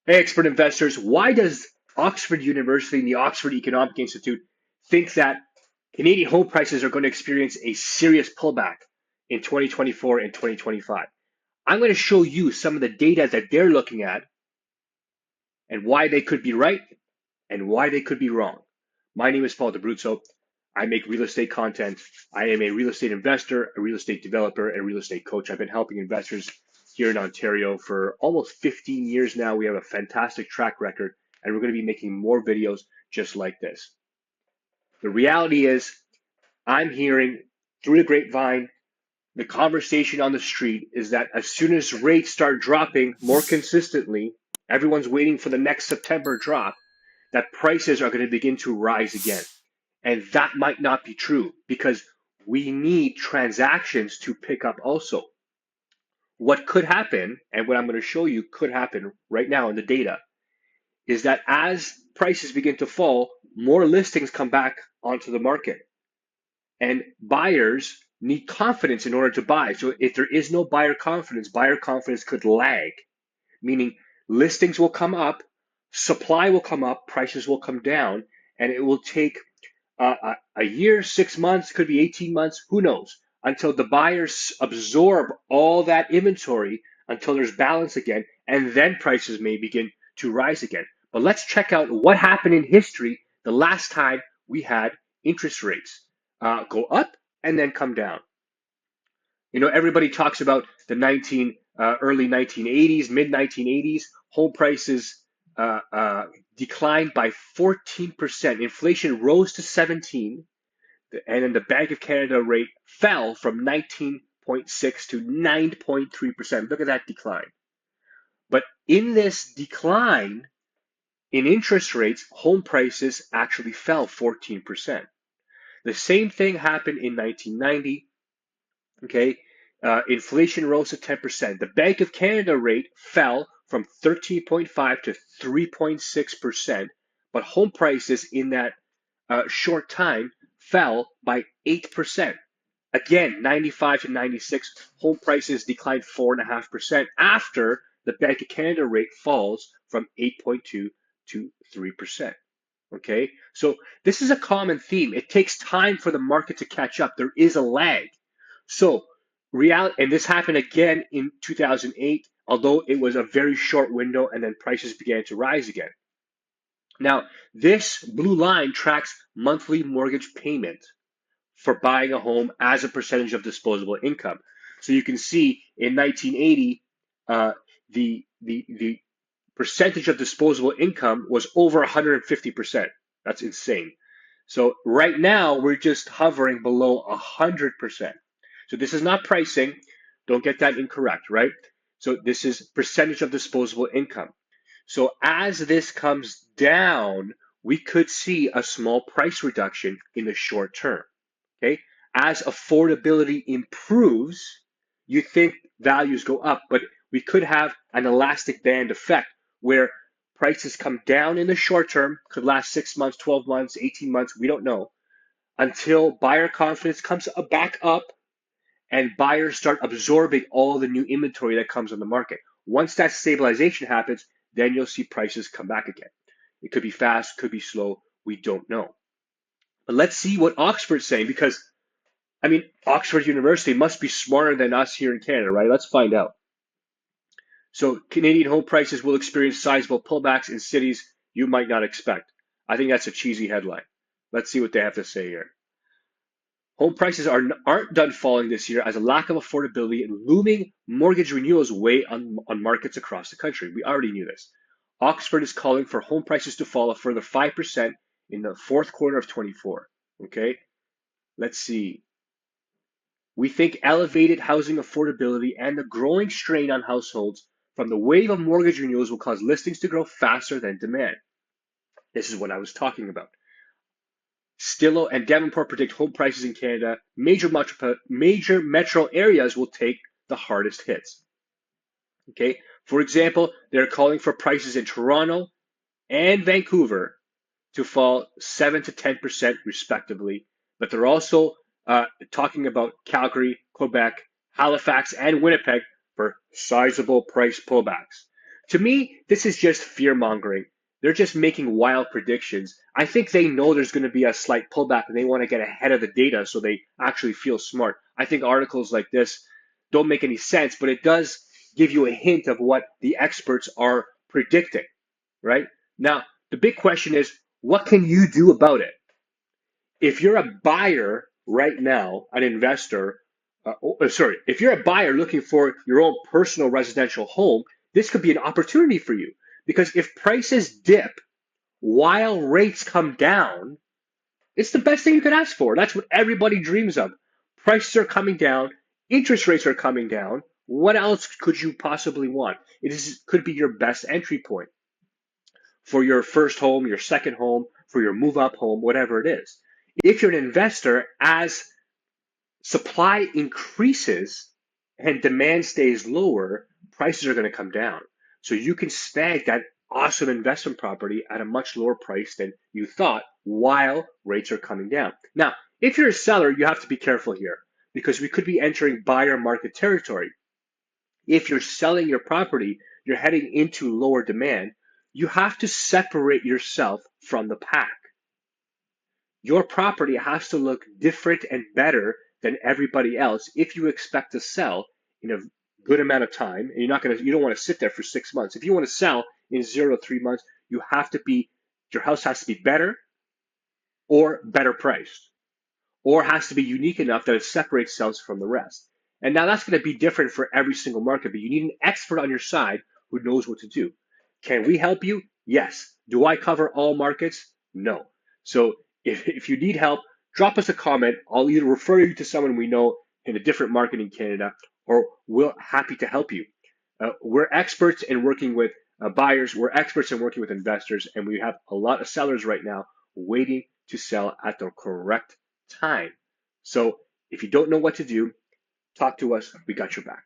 Hey, expert investors, why does Oxford University and the Oxford Economic Institute think that Canadian home prices are going to experience a serious pullback in 2024 and 2025? I'm going to show you some of the data that they're looking at and why they could be right and why they could be wrong. My name is Paul DeBruzzo. I make real estate content. I am a real estate investor, a real estate developer, and a real estate coach. I've been helping investors here in Ontario for almost 15 years now. We have a fantastic track record, and we're going to be making more videos just like this. The reality is, I'm hearing through the grapevine, the conversation on the street is that as soon as rates start dropping more consistently, everyone's waiting for the next September drop, that prices are going to begin to rise again. And that might not be true because we need transactions to pick up also. What could happen, and what I'm going to show you could happen right now in the data, is that as prices begin to fall, more listings come back onto the market. And buyers need confidence in order to buy. So if there is no buyer confidence could lag, meaning listings will come up, supply will come up, prices will come down, and it will take a year, 6 months, could be 18 months, who knows, until the buyers absorb all that inventory until there's balance again, and then prices may begin to rise again. But let's check out what happened in history the last time we had interest rates go up and then come down. You know, everybody talks about the early 1980s, mid 1980s, home prices declined by 14%. Inflation rose to 17, and then the Bank of Canada rate fell from 19.6 to 9.3%. Look at that decline. But in this decline in interest rates, home prices actually fell 14%. The same thing happened in 1990. Okay, inflation rose to 10%. The Bank of Canada rate fell from 13.5 to 3.6%, but home prices in that short time fell by 8%. Again, 95 to 96, home prices declined 4.5% after the Bank of Canada rate falls from 8.2 to 3%. Okay, so this is a common theme. It takes time for the market to catch up. There is a lag. So and this happened again in 2008, although it was a very short window, and then prices began to rise again. Now, this blue line tracks monthly mortgage payment for buying a home as a percentage of disposable income. So you can see in 1980, the percentage of disposable income was over 150%. That's insane. So right now, we're just hovering below 100%. So this is not pricing. Don't get that incorrect, right? So this is percentage of disposable income. So as this comes down, we could see a small price reduction in the short term. Okay. As affordability improves, you think values go up, but we could have an elastic band effect where prices come down in the short term, could last 6 months, 12 months, 18 months, we don't know, until buyer confidence comes back up and buyers start absorbing all the new inventory that comes on the market. Once that stabilization happens, then you'll see prices come back again. It could be fast, could be slow, we don't know. But let's see what Oxford's saying, because I mean, Oxford University must be smarter than us here in Canada, right? Let's find out. So Canadian home prices will experience sizable pullbacks in cities you might not expect. I think that's a cheesy headline. Let's see what they have to say here. Home prices aren't done falling this year as a lack of affordability and looming mortgage renewals weigh on markets across the country. We already knew this. Oxford is calling for home prices to fall a further 5% in the fourth quarter of 24. Okay, let's see. We think elevated housing affordability and the growing strain on households from the wave of mortgage renewals will cause listings to grow faster than demand. This is what I was talking about. Stillo and Davenport predict home prices in Canada, major metro areas will take the hardest hits. Okay, for example, they're calling for prices in Toronto and Vancouver to fall 7 to 10% respectively, but they're also talking about Calgary, Quebec, Halifax, and Winnipeg for sizable price pullbacks. To me, this is just fear mongering. They're just making wild predictions. I think they know there's going to be a slight pullback and they want to get ahead of the data so they actually feel smart. I think articles like this don't make any sense, but it does give you a hint of what the experts are predicting, right? Now, the big question is, what can you do about it? If you're a buyer right now, an investor, if you're a buyer looking for your own personal residential home, this could be an opportunity for you. Because if prices dip while rates come down, it's the best thing you could ask for. That's what everybody dreams of. Prices are coming down, interest rates are coming down. What else could you possibly want? Could be your best entry point for your first home, your second home, for your move up home, whatever it is. If you're an investor, as supply increases and demand stays lower, prices are going to come down. So you can snag that awesome investment property at a much lower price than you thought while rates are coming down. Now, if you're a seller, you have to be careful here because we could be entering buyer market territory. If you're selling your property, you're heading into lower demand, you have to separate yourself from the pack. Your property has to look different and better than everybody else if you expect to sell in a good amount of time. And you don't want to sit there for 6 months. If you want to sell in 0 to 3 months, your house has to be better or better priced, or has to be unique enough that it separates itself from the rest. And now that's going to be different for every single market, but you need an expert on your side who knows what to do. Can we help you? Yes. Do I cover all markets? No. So if you need help, drop us a comment. I'll either refer you to someone we know in a different market in Canada, or we're happy to help you. We're experts in working with buyers. We're experts in working with investors, and we have a lot of sellers right now waiting to sell at the correct time. So if you don't know what to do, talk to us. We got your back.